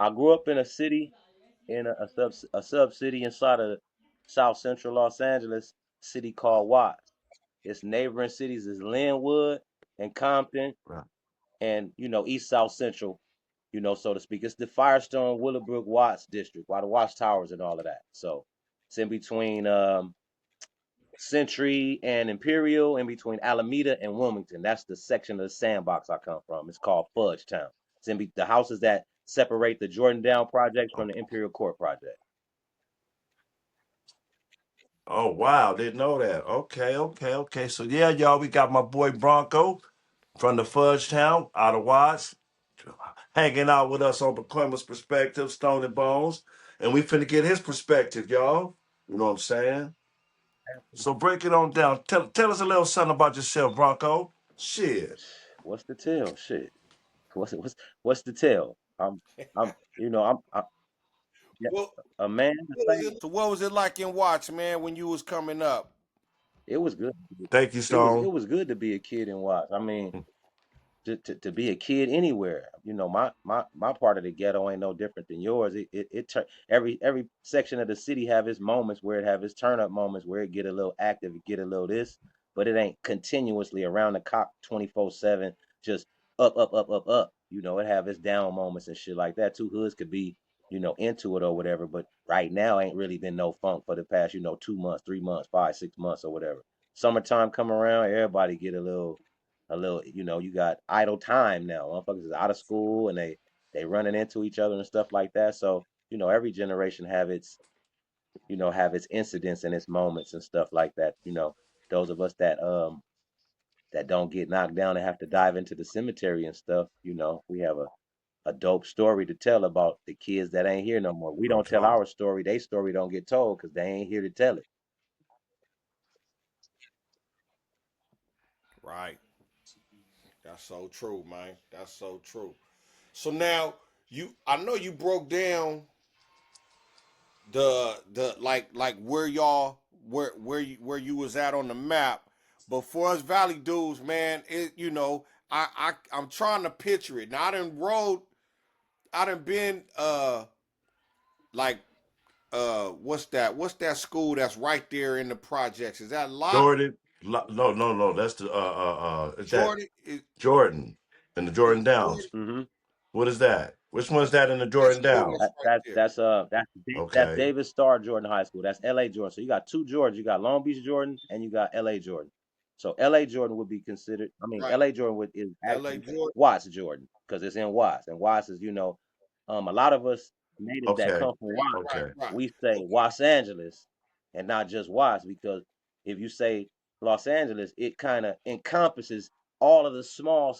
I grew up in a city in a sub city inside of South Central Los Angeles, city called Watts. Its neighboring cities is Linwood and Compton, Right. and East South Central, so to speak. It's the Firestone, Willowbrook, Watts district, by the Watts Towers and all of that. So it's in between Century and Imperial, in between Alameda and Wilmington. That's the section of the sandbox I come from. It's called Fudge Town. It's the houses that separate the Jordan Down projects from the Okay. Imperial Court project. Oh wow, didn't know that. Okay, okay, okay. So yeah, y'all, we got my boy Bronco from the Fudge Town out of Watts, hanging out with us on Pakoima's perspective, Stone and Bones, and we finna get his perspective, y'all. You know what I'm saying? So break it on down. Tell us a little something about yourself, Bronco. Shit. What's the tell? Shit. What's the tell? I'm I'm yeah, What, a man to what was say it? So what was it like in Watch, man, when you was coming up? it was good. Thank you, It Stone. was good to be a kid and watch. I mean, to be a kid anywhere. My part of the ghetto ain't no different than yours. Every section of the city have its moments where it have its turn up moments where it get a little active, it get a little this, but it ain't continuously around the clock 24/7, just up. It have its down moments and shit like that. Two hoods could be, into it or whatever, but right now ain't really been no funk for the past, 2 months, 3 months, 5, 6 months or whatever. Summertime come around, everybody get a little, you got idle time now. Motherfuckers is out of school and they running into each other and stuff like that. So, every generation have its incidents and its moments and stuff like that. Those of us that don't get knocked down and have to dive into the cemetery and stuff, we have a dope story to tell about the kids that ain't here no more. We No don't tell talk. our story, they story don't get told because they ain't here to tell it. Right. That's so true, man. That's so true. So now I know you broke down the like where y'all where you was at on the map. But for us Valley dudes, man, I'm trying to picture it. Now I done been like what's that school that's right there in the projects? Is that Lot Jordan. No, no, no. That's the is that Jordan? Is Jordan and the Jordan Jordan Downs? Hmm. What is that? Which one's that in the that Jordan school that's Downs? right there? That's Okay. David Starr Jordan High School. That's L.A. Jordan. So you got two Jordans. You got Long Beach Jordan and you got L.A. Jordan. So L.A. Jordan would be considered. I mean, Right. L.A. Jordan is LA actually Jordan. Watts Jordan because it's in Watts, and Watts is a lot of us natives that Okay. come from Watts, Right, Okay. right. we say Los Angeles and not just Watts because if you say Los Angeles, it kind of encompasses all of the small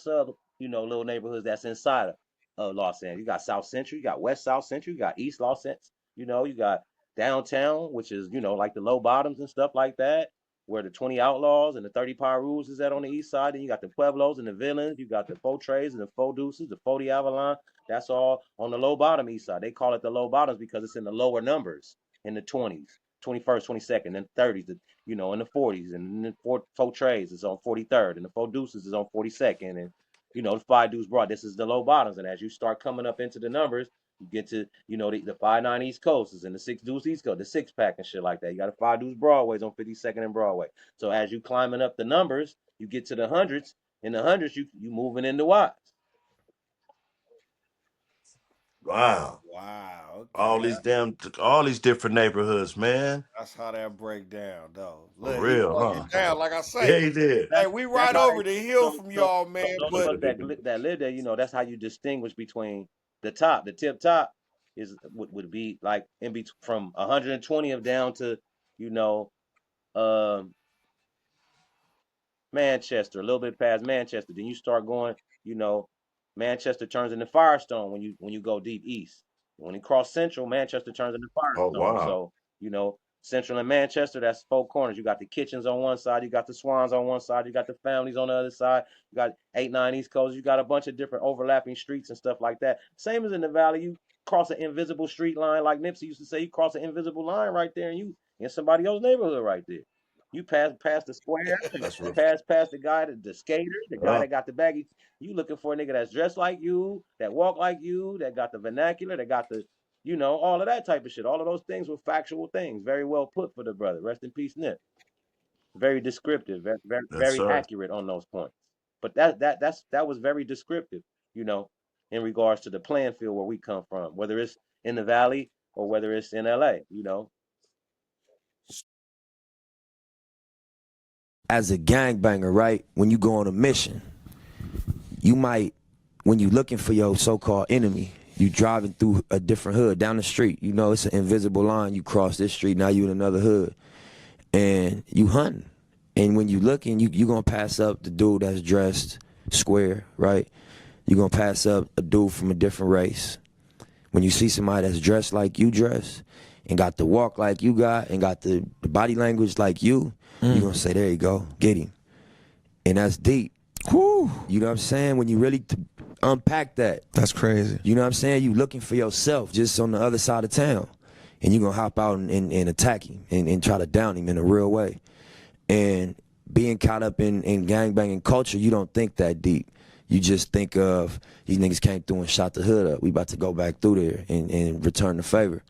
little neighborhoods that's inside of Los Angeles. You got South Central, you got West South Central, you got East Los Angeles, you got downtown, which is, like the low bottoms and stuff like that, where the 20 Outlaws and the 30 Power Rules is at on the east side. Then you got the Pueblos and the Villains, you got the Four Trays and the Four Deuces, the 40 Avalon. That's all on the low bottom east side. They call it the low bottoms because it's in the lower numbers in the 20s, 21st, 22nd, and 30s, in the 40s, and the four trays is on 43rd, and the four deuces is on 42nd, and the five deuce broad. This is the low bottoms, and as you start coming up into the numbers, you get to the 5-9 East Coast is in the six deuce East Coast, the six pack and shit like that. You got a five deuce Broadways on 52nd and Broadway. So as you climbing up the numbers, you get to the hundreds. In the hundreds, you moving into Watts. Wow. Wow. Okay. All these different neighborhoods, man. That's how that break down, though. For Look, he real, broke huh? it down. Like I Yeah, say, he did. hey, That's we that's right how over they the hill so from so y'all, so man. those of But us that live there, that's how you distinguish between the top. The tip top would be like in between from 120th down to you know um Manchester, a little bit past Manchester. Then you start going, you know, Manchester turns into Firestone when you go deep east. When you cross Central, Manchester turns into Oh Firestone. wow. So, Central and Manchester, that's four corners. You got the kitchens on one side, you got the Swans on one side, you got the families on the other side, you got 8-9 East Coast, you got a bunch of different overlapping streets and stuff like that. Same as in the valley, you cross an invisible street line, like Nipsey used to say, you cross an invisible line right there and you in somebody else's neighborhood right there. You pass the square, That's real. pass the guy, the skater, the guy that got the baggy. You looking for a nigga that's dressed like you, that walk like you, that got the vernacular, that got the, all of that type of shit. All of those things were factual things. Very well put for the brother. Rest in peace, Nip. Very descriptive, very, very, Yes, very sir. accurate on those points. But that was very descriptive, in regards to the playing field where we come from, whether it's in the valley or whether it's in LA. As a gangbanger, right? When you go on a mission, you might, when you looking for your so-called enemy, you driving through a different hood down the street. It's an invisible line. You cross this street, now you in another hood, and you hunting. And when you looking, you gonna pass up the dude that's dressed square, right? You gonna pass up a dude from a different race. When you see somebody that's dressed like you dress, and got the walk like you got, and got the body language like you gonna say, there you go, get him. And that's deep. Whew. You know what I'm saying? When you really unpack that. That's crazy. You know what I'm saying? You looking for yourself just on the other side of town. And you gonna hop out and attack him and try to down him in a real way. And being caught up in gangbanging culture, you don't think that deep. You just think of, these niggas came through and shot the hood up. We about to go back through there and return the favor.